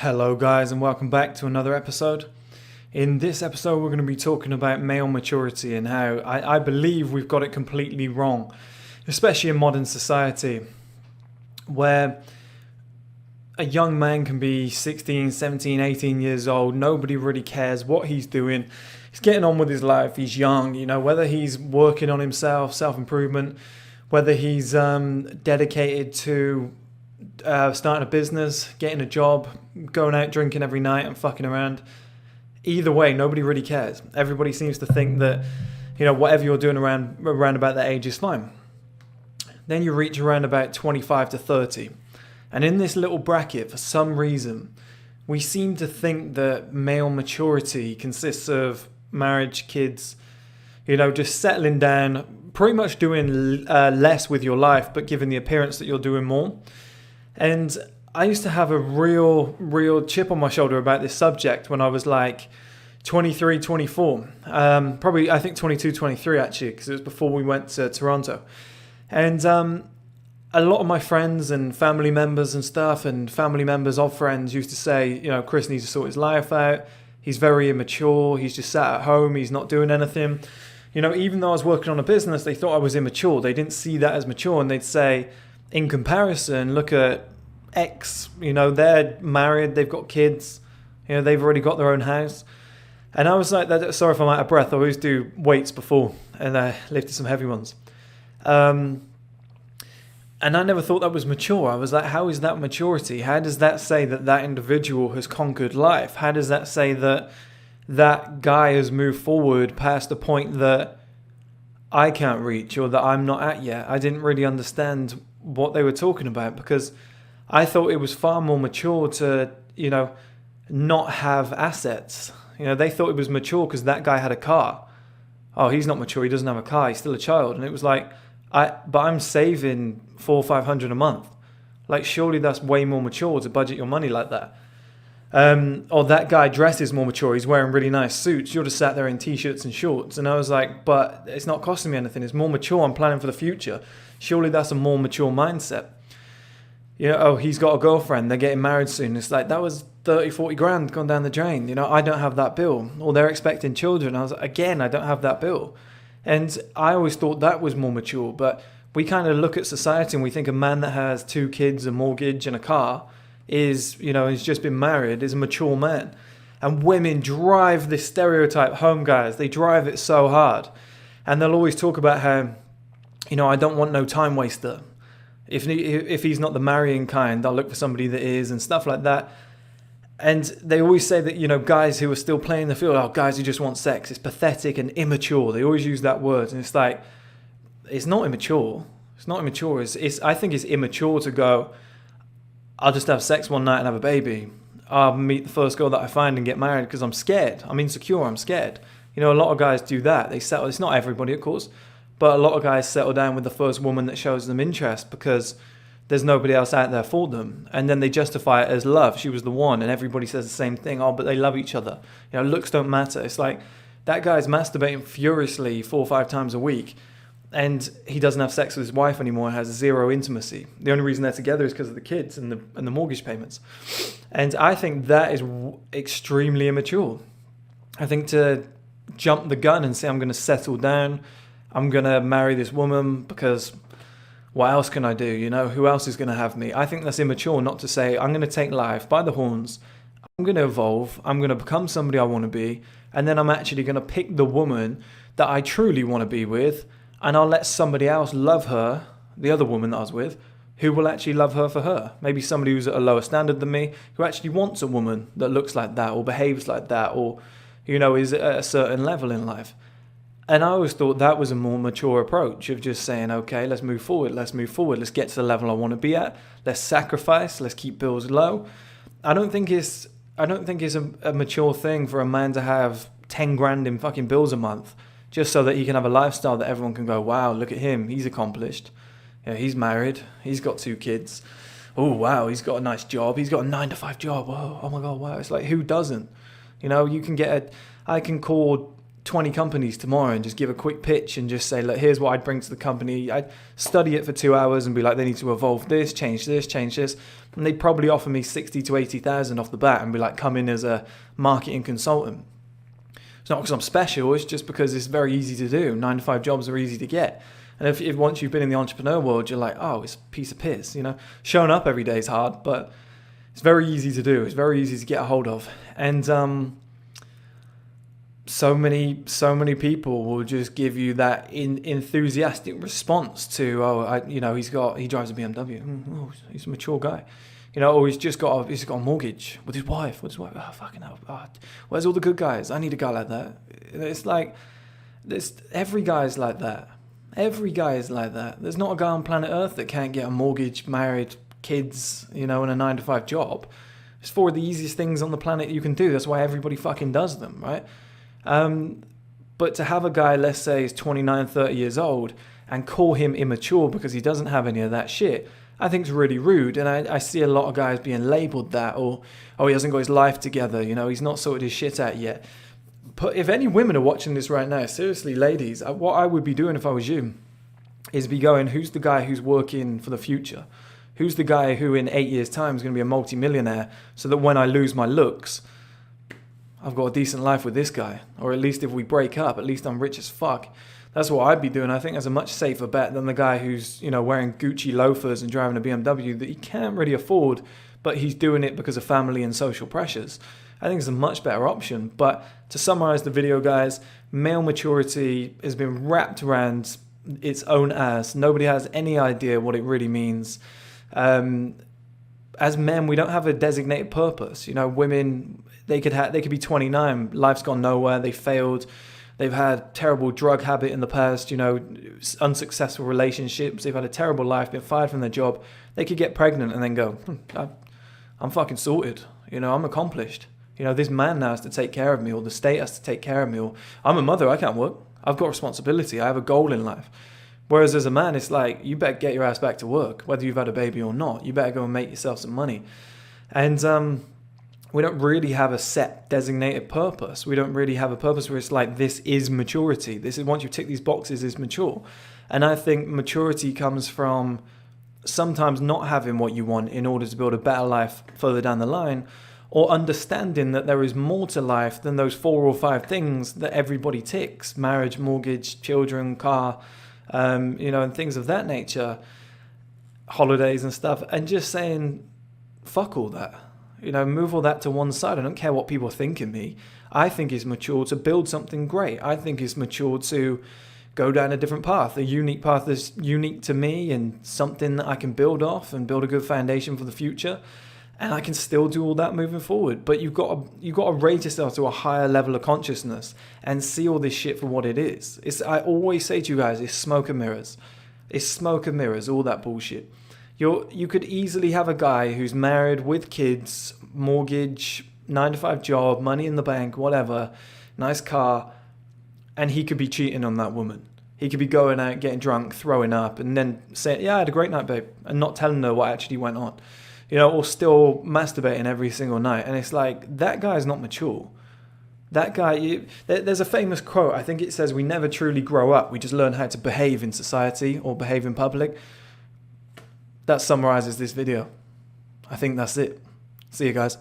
Hello, guys, and welcome back to another episode. In this episode, we're going to be talking about male maturity and how I believe we've got it completely wrong, especially in modern society, where a young man can be 16, 17, 18 years old. Nobody really cares what he's doing. He's getting on with his life. He's young, whether he's working on himself, self-improvement, whether he's dedicated to starting a business, getting a job, going out drinking every night and fucking around. Either way, nobody really cares. Everybody seems to think that, whatever you're doing around about that age is fine. Then you reach around about 25 to 30. And in this little bracket, for some reason, we seem to think that male maturity consists of marriage, kids, just settling down, pretty much doing less with your life, but giving the appearance that you're doing more. And I used to have a real chip on my shoulder about this subject when I was like 23, 24. Probably, I think 22, 23 actually, because it was before we went to Toronto. And a lot of my friends and family members and stuff, and family members of friends used to say, Chris needs to sort his life out. He's very immature. He's just sat at home. He's not doing anything. Even though I was working on a business, they thought I was immature. They didn't see that as mature. And they'd say, in comparison, look at X, they're married, they've got kids, they've already got their own house. And I was like, sorry if I'm out of breath, I always do weights before, and I lifted some heavy ones. And I never thought that was mature. I was like, how is that maturity? How does that say that that individual has conquered life? How does that say that that guy has moved forward past the point that I can't reach or that I'm not at yet? I didn't really understand what they were talking about, because I thought it was far more mature to, not have assets. They thought it was mature because that guy had a car. Oh, he's not mature. He doesn't have a car. He's still a child. And it was like, but I'm saving $400 or $500 a month. Like, surely that's way more mature to budget your money like that. Or that guy dresses more mature. He's wearing really nice suits. You're just sat there in t-shirts and shorts. And I was like, but it's not costing me anything. It's more mature. I'm planning for the future. Surely that's a more mature mindset. He's got a girlfriend. They're getting married soon. It's like, that was 30, 40 grand gone down the drain. I don't have that bill. Or they're expecting children. I was like, again, I don't have that bill. And I always thought that was more mature. But we kind of look at society and we think a man that has 2 kids, a mortgage and a car is, he's just been married, is a mature man. And women drive this stereotype home, guys. They drive it so hard. And they'll always talk about how, I don't want no time waster. If he's not the marrying kind, I'll look for somebody that is, and stuff like that. And they always say that, guys who are still playing the field, guys who just want sex, it's pathetic and immature. They always use that word. And it's like, it's not immature. It's not immature. I think it's immature to go, I'll just have sex one night and have a baby. I'll meet the first girl that I find and get married because I'm scared. I'm insecure. I'm scared. A lot of guys do that. They settle. It's not everybody, of course. But a lot of guys settle down with the first woman that shows them interest because there's nobody else out there for them. And then they justify it as love. She was the one. And everybody says the same thing. Oh, but they love each other. Looks don't matter. It's like that guy's masturbating furiously 4 or 5 times a week. And he doesn't have sex with his wife anymore and has zero intimacy. The only reason they're together is because of the kids and the mortgage payments. And I think that is extremely immature. I think to jump the gun and say, I'm going to settle down, I'm going to marry this woman because what else can I do? Who else is going to have me? I think that's immature not to say, I'm going to take life by the horns. I'm going to evolve. I'm going to become somebody I want to be. And then I'm actually going to pick the woman that I truly want to be with. And I'll let somebody else love her, the other woman that I was with, who will actually love her for her. Maybe somebody who's at a lower standard than me, who actually wants a woman that looks like that or behaves like that or, is at a certain level in life. And I always thought that was a more mature approach of just saying, okay, let's move forward. Let's get to the level I want to be at. Let's sacrifice. Let's keep bills low. I don't think it's a mature thing for a man to have 10 grand in fucking bills a month just so that he can have a lifestyle that everyone can go, wow, look at him. He's accomplished. He's married. He's got 2 kids. Oh, wow, he's got a nice job. He's got a 9-to-5 job. Oh my God, wow. It's like, who doesn't? I can call 20 companies tomorrow and just give a quick pitch and just say, look, here's what I'd bring to the company. I'd study it for 2 hours and be like, they need to evolve this, change this, change this. And they'd probably offer me 60 to 80,000 off the bat and be like, come in as a marketing consultant. It's not because I'm special, it's just because it's very easy to do. 9-to-5 jobs are easy to get. And if once you've been in the entrepreneur world, you're like, oh, it's a piece of piss, you know. Showing up every day is hard, but it's very easy to do. It's very easy to get a hold of. And so many people will just give you that enthusiastic response to, he drives a BMW. Oh, he's a mature guy. You know, or he's got a mortgage with his wife. Oh, fucking hell. Oh, where's all the good guys? I need a guy like that. It's like, every guy's like that. Every guy is like that. There's not a guy on planet Earth that can't get a mortgage, married, kids, you know, and a 9-to-5 job. It's four of the easiest things on the planet you can do. That's why everybody fucking does them, right? But to have a guy, let's say, is 29, 30 years old and call him immature because he doesn't have any of that shit, I think it's really rude. And I see a lot of guys being labeled that, or, oh, he hasn't got his life together, you know, he's not sorted his shit out yet. But if any women are watching this right now, seriously, ladies, what I would be doing if I was you is be going, who's the guy who's working for the future? Who's the guy who in 8 years' time is going to be a multi-millionaire so that when I lose my looks, I've got a decent life with this guy? Or at least if we break up, at least I'm rich as fuck. That's what I'd be doing. I think that's a much safer bet than the guy who's, you know, wearing Gucci loafers and driving a BMW that he can't really afford, but he's doing it because of family and social pressures. I think it's a much better option. But to summarize the video, guys, male maturity has been wrapped around its own ass. Nobody has any idea what it really means. As men, we don't have a designated purpose. You know, women, they could be 29, life's gone nowhere, they failed, they've had terrible drug habit in the past, you know, unsuccessful relationships, they've had a terrible life, been fired from their job. They could get pregnant and then go, I'm fucking sorted, you know, I'm accomplished. You know, this man now has to take care of me, or the state has to take care of me, or I'm a mother, I can't work, I've got responsibility, I have a goal in life. Whereas as a man, it's like, you better get your ass back to work, whether you've had a baby or not. You better go and make yourself some money. And we don't really have a set designated purpose. We don't really have a purpose where it's like, this is maturity. This is, once you tick these boxes, is mature. And I think maturity comes from sometimes not having what you want in order to build a better life further down the line, or understanding that there is more to life than those 4 or 5 things that everybody ticks: marriage, mortgage, children, car, you know, and things of that nature, holidays and stuff, and just saying, fuck all that, you know, move all that to one side. I don't care what people think of me. I think it's mature to build something great. I think it's mature to go down a different path, a unique path that's unique to me and something that I can build off and build a good foundation for the future. And I can still do all that moving forward. But you've got to raise yourself to a higher level of consciousness and see all this shit for what it is. I always say to you guys, it's smoke and mirrors. It's smoke and mirrors, all that bullshit. You could easily have a guy who's married with kids, mortgage, 9-to-5 job, money in the bank, whatever, nice car, and he could be cheating on that woman. He could be going out, getting drunk, throwing up, and then saying, yeah, I had a great night, babe, and not telling her what actually went on. You know, or still masturbating every single night. And it's like, that guy's not mature. That guy, there's a famous quote, I think it says, we never truly grow up, we just learn how to behave in society or behave in public. That summarizes this video. I think that's it. See you guys.